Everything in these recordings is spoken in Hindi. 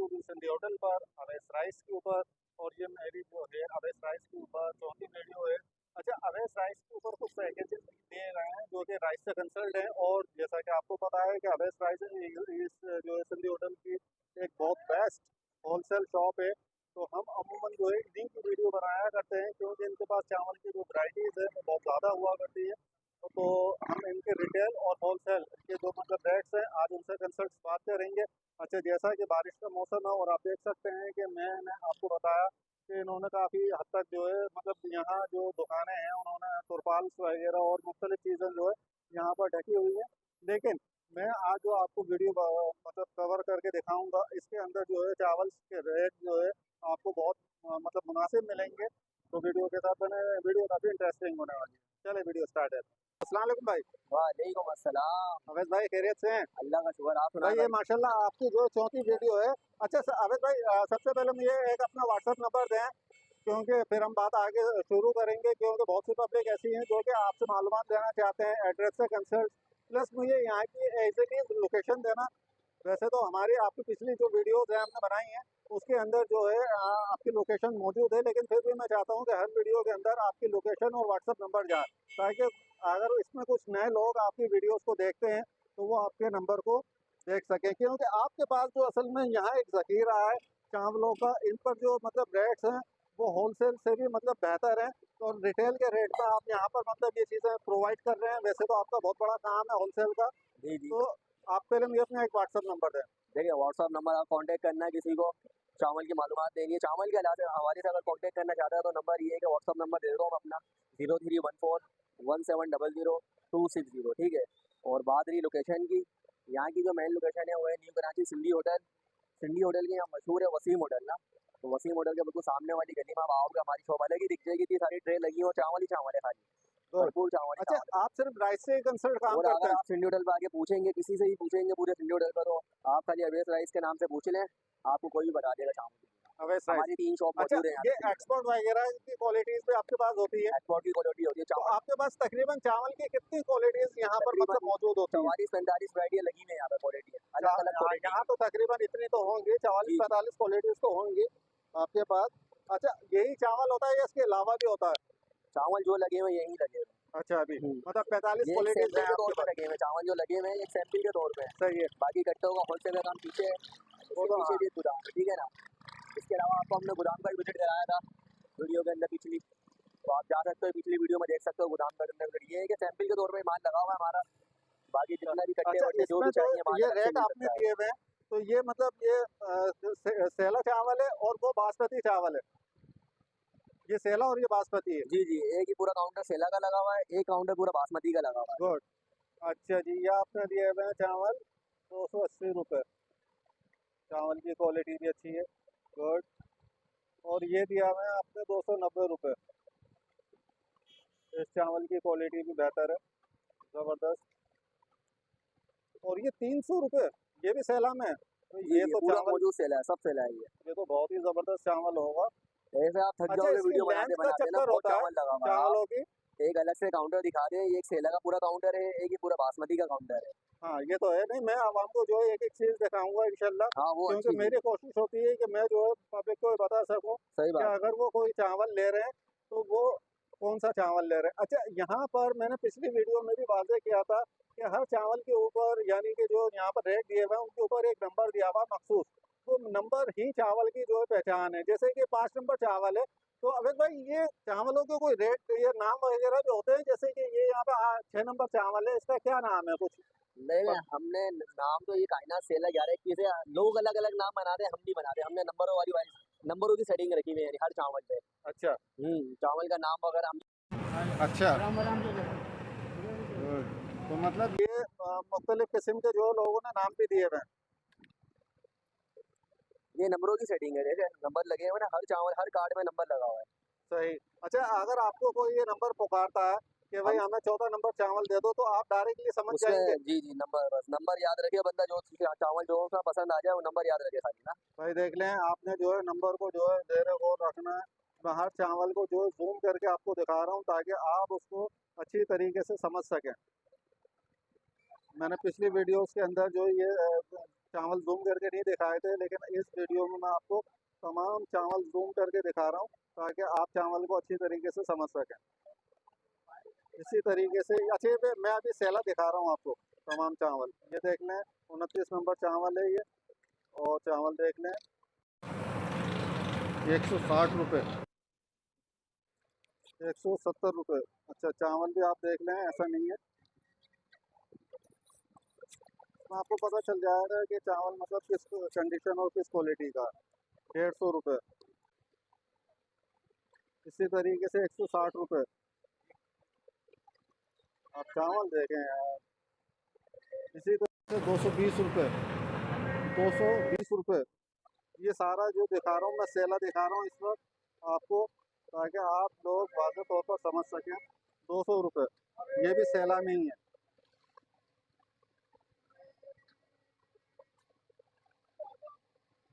होगी सिंधी होटल पर, अवेश राइस के ऊपर। और ये मेरी जो है अवेश राइस के ऊपर चौथी वीडियो है। अच्छा, अवेश राइस के ऊपर कुछ पैकेजेस दिए गए हैं जो कि राइस से कंसल्ट हैं, और जैसा कि आपको पता है कि अवेश राइस इस जो है सिंधी होटल की एक बहुत बेस्ट होलसेल शॉप है। तो हम अमूमन जो है इन्हीं की वीडियो बनाया करते हैं, क्योंकि इनके पास चावल की जो वैरायटीज़ है वो बहुत ज़्यादा हुआ करती है। तो हम इनके रिटेल और होलसेल के जो मतलब रेट्स हैं आज उनसे कंसल्ट बात करेंगे। अच्छा, जैसा कि बारिश का मौसम है और आप देख सकते हैं कि मैंने आपको बताया कि इन्होंने काफ़ी हद तक जो है मतलब यहाँ जो दुकानें हैं उन्होंने तुरपाल वगैरह और मुख्तलिफ चीज़ें जो है यहाँ पर ढकी हुई है। लेकिन मैं आज जो आपको वीडियो मतलब कवर करके दिखाऊंगा, इसके अंदर जो है चावल के रेट जो है आपको बहुत मतलब मुनासिब मिलेंगे। तो वीडियो के साथ बने, वीडियो काफ़ी इंटरेस्टिंग होने वाली है। चले वीडियो स्टार्ट है। अस्सलाम वालेकुम भाई। वालेकुम अस्सलाम। अवैध भाई खैरियत से हैं? अल्लाह का शुक्र, आप सुनाए भाई ये भाई। माशाल्लाह आपकी जो चौथी वीडियो है। अच्छा अवैध भाई, सबसे पहले मुझे एक अपना व्हाट्सएप नंबर दें, क्योंकि फिर हम बात आगे शुरू करेंगे, क्योंकि बहुत सी पब्लिक ऐसी हैं जो कि आपसे मालूमात लेना चाहते हैं एड्रेस से कंसल्ट, प्लस मुझे यहाँ की एग्जैक्ट लोकेशन देना। वैसे तो हमारी आपकी पिछली जो वीडियोज़ हैं हमने बनाई हैं उसके अंदर जो है आपकी लोकेशन मौजूद है, लेकिन फिर भी मैं चाहता हूँ कि हर वीडियो के अंदर आपकी लोकेशन और व्हाट्सएप नंबर जाए, ताकि अगर इसमें कुछ नए लोग आपकी वीडियोज़ को देखते हैं तो वो आपके नंबर को देख सकें। क्योंकि आपके पास जो असल में यहाँ एक ज़ख़ीरा है चावलों का, इन पर जो मतलब रेट्स हैं वो होलसेल से भी मतलब बेहतर हैं, और रिटेल के रेट में आप यहाँ पर मतलब ये चीज़ें प्रोवाइड कर रहे हैं। वैसे तो आपका बहुत बड़ा काम है होलसेल का। जी जी। तो आप पहले मुझे अपना एक व्हाट्सअप नंबर दें। देखिए, व्हाट्सअप नंबर आप कांटेक्ट करना है किसी को, चावल की मालूमात देनी है, चावल के अलावा हमारे से अगर कांटेक्ट करना चाहता है तो नंबर ये है कि व्हाट्सअप नंबर दे दो हम अपना 0314170026 ठीक है। और बात रही लोकेशन की, यहाँ की जो मेन लोकेशन है वो है new Karachi Sindhi hotel. Sindhi hotel के यहाँ मशहूर है वसीम होटल ना, तो वसीम होटल के बिल्कुल सामने वाली गली में आप आओगे, हमारी शॉप अलग ही दिख जाएगी। इतनी सारी ट्रे लगी हो, चावल ही चावल है खाली, गुड। भरपूर चावल ही अच्छा, चावल है। आप सिर्फ राइस से ही कंसल्ट काम और करते अगर हैं? आप सिंधी होटल पर आके पूछेंगे, किसी से भी पूछेंगे पूरे सिंधी होटल पर, तो आप खाली अवेश राइस के नाम से पूछ लें, आपको कोई भी बता देगा चावल की। अवैध राइस। हमारी 3 शॉप अच्छा, मौजूद है यहाँ ये पे सिंधी होटल। एक्सपोर्ट वगैरह की क्वालिटीज़ भी आपके पास होती है? एक्सपोर्ट की क्वालिटी होती है तो चावल। आपके पास तकरीबन चावल की कितनी क्वालिटीज़ यहाँ पर मतलब तकरीबन मौजूद होती हैं? 44-45 वैरायटी लगी हुई है यहाँ पे क्वालिटी है, अलग अलग क्वालिटी यहाँ की। तो तकरीबन इतनी तो होंगी, चालीस जी जी। पैंतालीस क्वालिटीज़ तो होंगी आपके पास। अच्छा, यही चावल होता है या इसके अलावा भी होता है? चावल जो लगे हुए यहीं लगे हुए अच्छा, अभी हैं। मतलब 45 ये एक क्वालिटीज़ सैंपल हैं के तौर आपके पे पास। लगे हुए हैं, चावल जो लगे हुए हैं एक सैंपल के तौर पे है। सही है। बाकी कट्टों का होलसेल का काम पीछे है, वो उसके तो पीछे हाँ। भी एक गोदाम है, ठीक है ना। इसके अलावा आपको हमने गोदाम का भी विजिट कराया था वीडियो के अंदर पिछली, तो आप जा सकते हो पिछली वीडियो में देख सकते हो गोदाम का अंदर। ये है कि सैंपल के तौर पे माल लगा हुआ है हमारा, बाकी जितना भी कट्टे अच्छा, वट्टे जो इसमें भी जो चाहिए माल ये अलग से रेट मिल आपने सकता है। दिए हुए हैं, तो ये मतलब ये सेला चावल है और वो बासमती चावल है? ये सेला और ये बासमती है? जी जी, एक ही पूरा काउंटर सेला का लगा हुआ है, एक काउंटर पूरा बासमती का लगा हुआ है। गुड। अच्छा जी, ये आपने दिए हुए हैं चावल 280 रुपये। चावल की क्वालिटी भी अच्छी है। गुड। और ये दिया हुआ है आपने 290 रुपये। इस चावल की क्वालिटी भी बेहतर है, ज़बरदस्त। और ये 300 रुपये, ये भी सैला में है? तो जी ये जी, तो पूरा चावल, मौजूद सेला है, सब सेला है ये। ये तो बहुत ही ज़बरदस्त चावल होगा। ऐसे आप थक अच्छा, जाओगे इसकी वीडियो बनाते लेंथ का बनाते ना, चक्कर बहुत होता है चावल लगा हुआ है। चावलों की? आप एक अलग से काउंटर दिखा दें, ये एक सेला का पूरा काउंटर है, एक ही पूरा बासमती का काउंटर है। हाँ, ये तो है। नहीं, मैं आवाम को जो है एक-एक चीज़ दिखाऊँगा इंशाल्लाह, हाँ वो क्योंकि अच्छी चीज़ मेरी है। कोशिश होती है कि मैं जो है पब्लिक को बता सकूँ सही कि बात है। अगर वो कोई चावल ले रहे हैं, तो वो कौन-सा चावल ले रहे हैं। अच्छा, यहाँ पर मैंने पिछली वीडियो में भी वाज़ेह किया था कि हर चावल के ऊपर, यानी कि जो यहाँ पर रेट दिए हुए हैं, उनके ऊपर एक नंबर दिया हुआ है मखसूस। वो नंबर ही चावल की जो है पहचान है। जैसे कि 5 नंबर चावल है, तो अवैध भाई ये चावलों के कोई रेट या नाम वगैरह भी होते हैं? जैसे कि ये यहाँ पे 6 नंबर चावल है, इसका क्या नाम है कुछ? नहीं नहीं, हमने नाम तो ये कायनात सेला 11-21 है, लोग अलग अलग नाम बनाते हैं, हम नहीं बनाते। हमने नंबरों वाली वाइज नंबरों की सेटिंग रखी हुई है यानी हर चावल पे। अच्छा। चावल का नाम वगैरह हम। अच्छा। तो मतलब ये मुख्तलिफ किस्म के जो लोगों ने नाम भी दिए हुए हैं। ये नंबरों की सेटिंग है, जैसे नंबर लगे हुए ना, हर चावल हर कार्ड में नंबर लगा हुआ है। सही। अच्छा, अगर आपको कोई ये नंबर पुकारता है कि भाई हम हमें 14 नंबर चावल दे दो, तो आप डायरेक्टली समझ जाएंगे? उसमें जी जी, नंबर बस नंबर याद रखे बंदा, जो चावल जो सा पसंद आ जाए वो नंबर याद रखे खाली ना। भाई देख लें, आपने जो है नंबर को जो है ज़ेरे गौर रखना है। मैं हर चावल को जो है जूम करके आपको दिखा रहा हूँ ताकि आप उसको अच्छी तरीके से समझ सकें। मैंने पिछली वीडियोस के अंदर जो ये चावल जूम करके नहीं दिखाए थे, लेकिन इस वीडियो में मैं आपको तमाम चावल जूम करके दिखा रहा हूँ ताकि आप चावल को अच्छी तरीके से समझ सकें। इसी तरीके से अच्छा मैं अभी सेला दिखा रहा हूँ आपको तमाम चावल। ये देख लें 29 नंबर चावल है ये, और चावल देख लें 160 रुपये, 170 रुपये। अच्छा चावल भी आप देख लें, ऐसा नहीं है, तो आपको पता चल जाएगा कि चावल मतलब किस कंडीशन और किस क्वालिटी का। 150 रुपये। इसी तरीके से 160 रुपये। आप चावल देखें यार। इसी तरह से 220 रुपये, 220 रुपये। ये सारा जो दिखा रहा हूँ मैं सेला दिखा रहा हूँ इस वक्त आपको, ताकि आप लोग वाज़ेह तौर पर समझ सकें। 200 रुपये, ये भी सेला में ही है।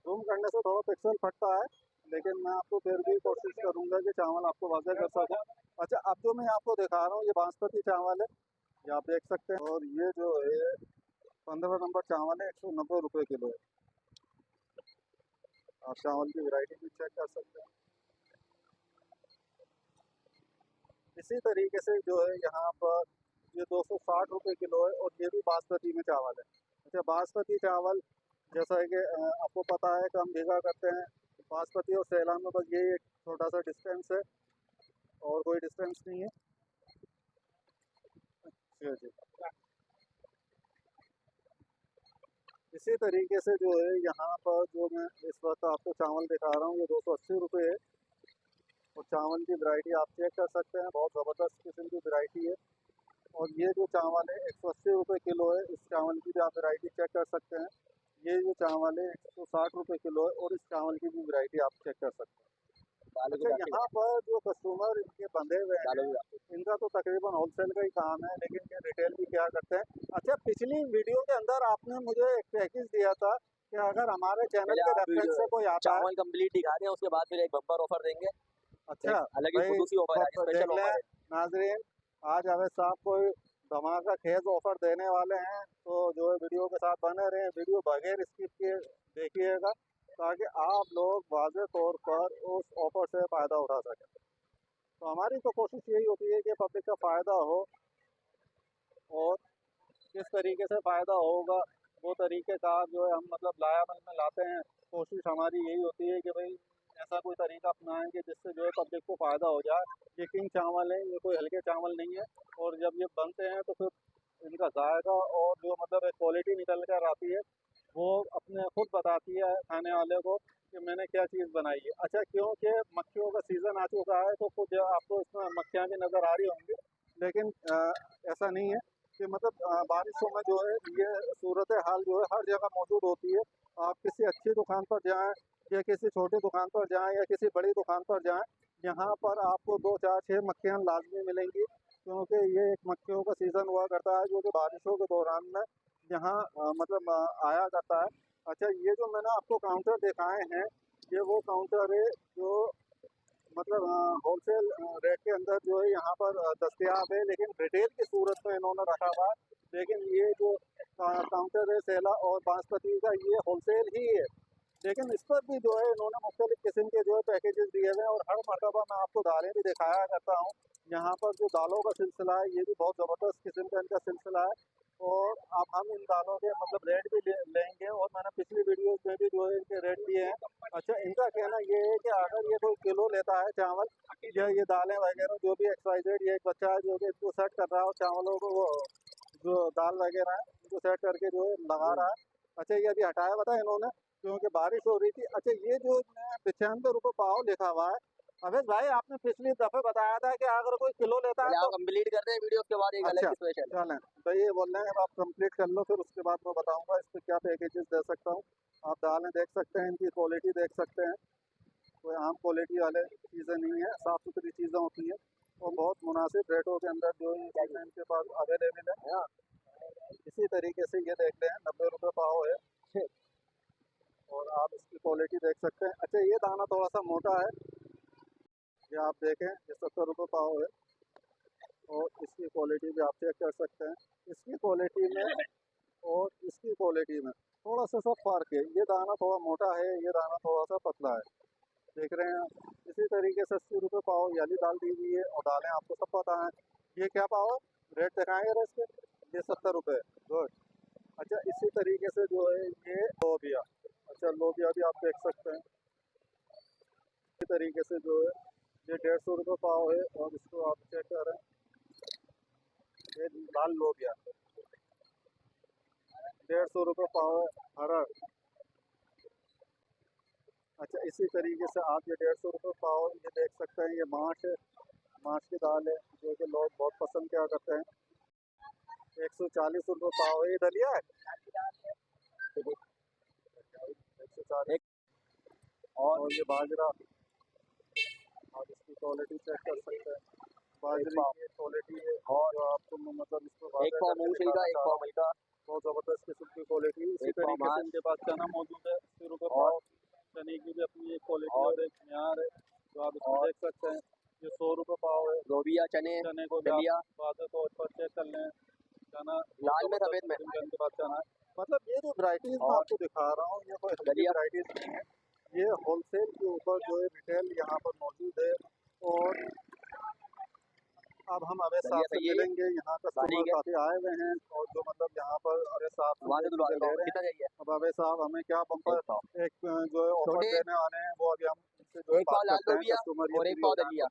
जूम करने से थोड़ा पिक्सल फटता है, लेकिन मैं आपको फिर भी कोशिश करूंगा कि चावल आपको वाज़ेह कर सकूं। अच्छा अब जो मैं आपको दिखा रहा हूँ ये बासमती चावल है, ये आप देख सकते हैं। और ये जो है 15 नंबर चावल है, 190 रुपये किलो है। आप चावल की वैरायटी भी चेक कर सकते हैं। इसी तरीके से जो है यहाँ पर ये 260 रुपये किलो है, और ये भी बासमती में चावल है। अच्छा बासमती चावल जैसा है कि आपको पता है कि हम भिगा करते हैं, बासमती और सेला में बस ये एक छोटा सा डिस्टेंस है, और कोई डिस्टेंस नहीं है। जी जी। इसी तरीके से जो है यहाँ पर जो मैं इस वक्त आपको चावल दिखा रहा हूँ ये 280 रुपये है, और चावल की वैरायटी आप चेक कर सकते हैं, बहुत ज़बरदस्त किस्म की वैरायटी है। और ये जो चावल है 180 रुपये किलो है, इस चावल की भी आप वैरायटी चेक कर सकते हैं। ये जो चावल है 160 रुपये किलो है, और इस चावल की भी वैरायटी आप चेक कर सकते हैं। अच्छा यहाँ पर जो कस्टमर इनके बंधे हुए हैं, इनका तो तकरीबन होलसेल का ही काम है, लेकिन ये रिटेल भी क्या करते हैं। अच्छा पिछली वीडियो के अंदर आपने मुझे एक पैकेज दिया था कि अगर हमारे चैनल के रेफरेंस से कोई आता है, चावल कंप्लीट दिखा दें उसके बाद फिर एक बम्पर ऑफर देंगे। अच्छा अलग ही भाई खुसूसी ऑफर है, देख स्पेशल लें ऑफर है। नाजरीन, आज अवैध साहब कोई धमाका खेज ऑफर देने वाले हैं, तो जो है वीडियो के साथ बने रहें, वीडियो बगैर स्किप किए देखिएगा, ताकि आप लोग वाज़ेह तौर पर उस ऑफर से फ़ायदा उठा सकें। तो हमारी तो कोशिश यही होती है कि पब्लिक का फ़ायदा हो, और किस तरीके से फ़ायदा होगा वो तरीक़ेकार जो है हम मतलब लायाबल में लाते हैं। कोशिश हमारी यही होती है कि भाई ऐसा कोई तरीका अपनाएं कि जिससे जो है पब्लिक को फ़ायदा हो जाए। ये किंग चावल है, ये कोई हल्के चावल नहीं है, और जब ये बनते हैं तो फिर इनका जायका और जो मतलब एक क्वालिटी निकल कर आती है, वो अपने खुद बताती है खाने वाले को कि मैंने क्या चीज़ बनाई है। अच्छा क्योंकि मक्खियों का सीज़न आ चुका है, तो कुछ आपको इसमें मक्खियाँ भी नज़र आ रही होंगी, लेकिन ऐसा नहीं है कि मतलब बारिशों में जो है ये सूरत हाल जो है हर जगह मौजूद होती है। आप किसी अच्छी दुकान पर जाएँ, या किसी छोटी दुकान पर जाएँ, या किसी बड़ी दुकान पर जाएँ, यहाँ पर आपको 2, 4, 6 मक्खियाँ लाज़मी मिलेंगी, क्योंकि ये एक मक्खियों का सीज़न हुआ करता है जो कि बारिशों के दौरान में यहाँ मतलब आया करता है। अच्छा ये जो मैंने आपको काउंटर दिखाए हैं, ये वो काउंटर है जो मतलब होलसेल रेट के अंदर जो है यहाँ पर दस्तयाब है, लेकिन रिटेल की सूरत में इन्होंने रखा हुआ है। लेकिन ये जो काउंटर है सेला और बासमती का, ये होलसेल ही है, लेकिन इस पर भी जो है इन्होंने मुख्तलिफ़ किस्म के जो है पैकेजेस दिए हुए हैं, और हर मरतबा मैं आपको दालें भी दिखाया करता हूँ। यहाँ पर जो दालों का सिलसिला है ये भी बहुत ज़बरदस्त किस्म का इनका सिलसिला है, और अब हम इन दालों के मतलब रेट भी लेंगे, और मैंने पिछली वीडियोस में भी जो है इनके रेट दिए हैं। अच्छा इनका कहना ये है कि अगर ये कोई किलो लेता है चावल या ये दालें वगैरह जो भी XYZ, ये एक बच्चा है जो कि इसको सेट कर रहा है, और चावलों को वो जो दाल वगैरह है उनको सेट करके जो है लगा रहा है। अच्छा ये अभी हटाया हुआ था इन्होंने क्योंकि बारिश हो रही थी। अच्छा ये जो 95 रुपये पाव लिखा हुआ है, अवेश भाई आपने पिछली दफ़े बताया था कि अगर कोई किलो लेता है तो कंप्लीट कर दें वीडियो, उसके बाद एक अच्छा अलग स्पेशल है। चलें तो ये बोल रहे हैं, अब आप कंप्लीट कर लो, फिर उसके बाद मैं बताऊंगा इस पर क्या पैकेजेस दे सकता हूँ। आप दालें देख सकते हैं, इनकी क्वालिटी देख सकते हैं, कोई आम क्वालिटी वाले चीज़ें नहीं है, साफ़ सुथरी चीज़ें होती हैं, और बहुत मुनासिब रेटों के अंदर जो ये चीज़ें इनके पास अवेलेबल है। इसी तरीके से ये देख लें 90 रुपये पाव है, और आप इसकी क्वालिटी देख सकते हैं। अच्छा ये दाना थोड़ा सा मोटा है, ये आप देखें, ये 70 रुपये पाव है, और इसकी क्वालिटी भी आप चेक कर सकते हैं। इसकी क्वालिटी में और इसकी क्वालिटी में थोड़ा सा सब फ़र्क है। ये दाना थोड़ा मोटा है, ये दाना थोड़ा सा पतला है, देख रहे हैं आप। इसी तरीके से 80 रुपये पाव याली दाल दी हुई है, और दालें आपको सब पता है। ये क्या पाव है, रेट दिखाएंगे जरा इसके। ये 70 रुपये। गुड। अच्छा, इसी तरीके से जो है ये लोबिया। अच्छा, लोबिया भी आप देख सकते हैं। इसी तरीके से जो है ये 150 रुपये पाव है, और इसको आप चेक करें, ये लाल लोबिया 150 रुपये पाव है। हरा। अच्छा, इसी तरीके से आप ये 150 रुपये पाव ये देख सकते हैं, ये माश है, माश की दाल है, जो कि लोग बहुत पसंद क्या करते हैं। 140 रुपये पाव है। ये दलिया है, 140। और ये बाजरा, आप इसकी क्वालिटी चेक कर सकते हैं। बाजरे की क्वालिटी है, और जो आपको मतलब इसको एक वाज़ह पाव करके मूंगफली का, दिखाना एक चाह पाव रहा हूँ। मलका, बहुत ज़बरदस्त किस्म की क्वालिटी। इसी एक पाव तरीके से माश इनके पास चना मौजूद है, 80 रुपये और पाव। चने की भी अपनी एक क्वालिटी और और एक म्यार है, जो आप इसमें और देख सकते हैं। ये 100 रुपये पाव है। लोबिया, चने, चने को भी आप दलिया, वाज़ह तौर पर चेक कर लें। चना बहुत लाल में ज़बरदस्त सफेद में, किस्म का इनके पास चना है। मतलब ये जो वैराइटीज़ मैं और आपको दिखा रहा हूँ, ये कोई हल्की दलिया। वैराइटीज़ नहीं है। ये होलसेल के ऊपर जो है रिटेल यहाँ पर मौजूद है। और अब हम अवैध साहब दलिया से सही है, ये मिलेंगे। यहाँ कस्टमर बारीक है, काफ़ी आए हुए हैं, और जो मतलब यहाँ पर अवैध साहब से वहाँ ये से तुलवा चीज़ें देता ले हूँ, रहे हैं। कितना चाहिए? अब अवैध साहब हमें क्या बम्पर एक पाव एक जो है ऑफर छोटे, देने वाले हैं, वो अभी हम इनसे जो है एक पाव बात लाल करते हैं, लोबिया कस्टमर ये और एक फ्री हो पाव जाए तो। दलिया।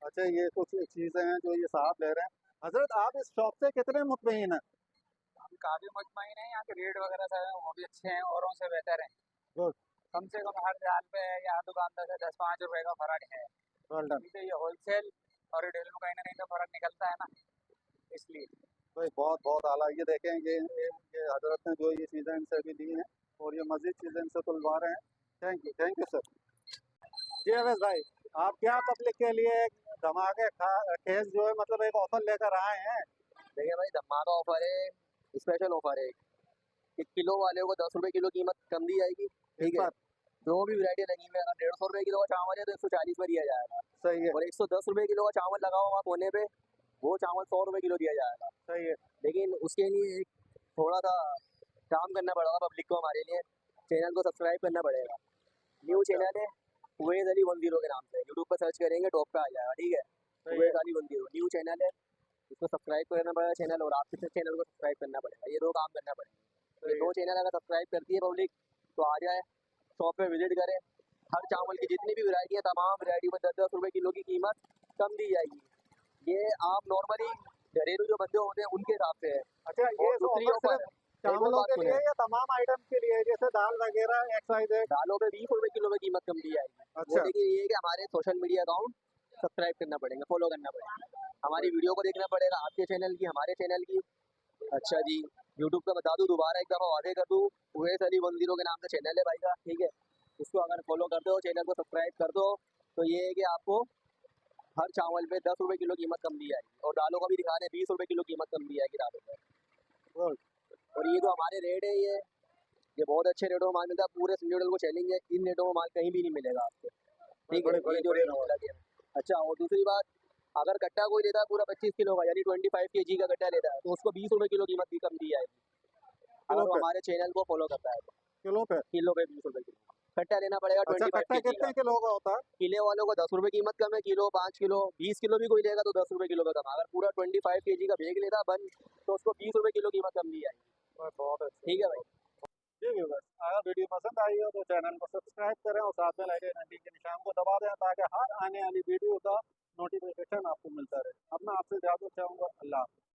अच्छा, ये कुछ चीज़ें हैं जो ये साहब ले रहे हैं। हजरत, आप इस शॉप से कितने मुतमईन हैं? हम काफी मुतमईन हैं, यहाँ के रेट वगैरह सब हैं वो भी अच्छे हैं, औरों से बेहतर हैं। गुड। कम से कम हर जाल पे या दुकानदार से 10-5 रुपए का फर्क है। Well done. ठीक है, ये होलसेल और रिटेल में कहीं ना कहीं तो फर्क निकलता है ना, इसलिए। भाई बहुत बहुत आला। ये देखें, ये हजरत ने जो ये चीज़ें इनसे भी ली हैं, और ये मज़ीद चीज़ें इनसे तुलवा रहे हैं। Thank you sir. जी अवैस भाई, आप क्या पब्लिक के लिए एक धमाके खेज जो है मतलब एक ऑफर लेकर आए हैं? देखिए भाई, धमाका ऑफर है, स्पेशल ऑफर है। कि किलो वाले को 10 रुपए किलो कीमत कम दी जाएगी। इस ठीक है, पर जो भी वैरायटी लगी हुई है, अगर 150 रुपए किलो का चावल है तो 140 में दिया जाएगा, सही है। और 110 रुपए किलो का चावल लगा हुआ कोने पे, वो चावल 100 रुपए किलो दिया जाएगा। सही है। लेकिन उसके लिए एक थोड़ा सा काम करना पड़ेगा पब्लिक को, हमारे लिए चैनल को सब्सक्राइब करना पड़ेगा। न्यू अच्छा। चैनल है, उवेद अली 10 के नाम से, यूट्यूब पर सर्च करेंगे टॉप पे आ जाएगा। ठीक है, सही है। उवेद अली 10 न्यू चैनल है, इसको सब्सक्राइब करना पड़ेगा चैनल, और आपके चैनल को सब्सक्राइब करना पड़ेगा। ये दो काम करना पड़ेगा। ये सही है। दो चैनल अगर सब्सक्राइब करती है पब्लिक तो आ जाए, शॉप पे विजिट करें। हर चावल की जितनी भी वैरायटी है, तमाम वैरायटी में 10-10 रुपए किलो की कीमत कम दी जाएगी। ये आप नॉर्मली घरेलू जो बंदे होते हैं उनके हिसाब से है। अच्छा, ये और जो दूसरी ऑफर ऑफर सिर्फ है, एक और चावलों बात के लिए सुने, है या तमाम आइटम के लिए है, जैसे दाल वगैरह XYZ? दालों पे 20 रुपए किलो में कीमत कम दी जाएगी। वो अच्छा। देखिए, ये है कि हमारे सोशल मीडिया अकाउंट सब्सक्राइब करना पड़ेगा, फॉलो करना पड़ेगा, हमारी वीडियो को देखना पड़ेगा, आपके चैनल की, हमारे चैनल की। अच्छा जी, यूट्यूब पे बता दूं, दोबारा एक दफ़ा वादे कर दूं, उवेस अली 10 के नाम से चैनल है भाई का। ठीक है, उसको अगर फॉलो कर दो, चैनल को सब्सक्राइब कर दो, तो ये है कि आपको हर चावल पे 10 रुपए किलो कीमत कम दी जाएगी, और दालों का भी दिखा रहे हैं 20 रुपए किलो कीमत कम दी जाएगी दालों पे। गुड। और ये जो हमारे रेट है, ये बहुत अच्छे रेटों में माल मिलता है, पूरे संजय होटल को चैलेंज है, इन रेटों में माल कहीं भी नहीं मिलेगा आपको। ठीक है, बड़े ये बड़े जो बड़े रेट नवाज। लगे हैं। अच्छा, और दूसरी बात, अगर कट्टा कोई लेता है पूरा 25 किलो का, यानी 25 kg का कट्टा लेता है, तो उसको 20 रुपए किलो कीमत भी कम दी जाएगी, किलो अगर वो पे? हमारे चैनल को फॉलो करता है तो। किलो पे? किलो पे 20 रुपए किलो कट्टा लेना पड़ेगा, अच्छा, 25 कट्टा kg का। कितने किलो का होता है? किले वालों को 10 रुपए कीमत कम है, किलो 5 किलो 20 किलो भी कोई लेगा तो 10 रुपए किलो का कम है। अगर पूरा 25 kg का बैग लेता बन, तो उसको 20 रुपए किलो कीमत कम दी जाएगी। बहुत अच्छा। ठीक है भाई। जी व्यूअर्स, अगर वीडियो पसंद आई हो तो चैनल को सब्सक्राइब करें, और साथ में लगे घंटी के निशान को दबा दें, ताकि हर आने वाली वीडियो का नोटिफिकेशन आपको मिलता रहे। अब मैं आपसे इजाज़त चाहूँगा। अल्लाह हाफ़िज़।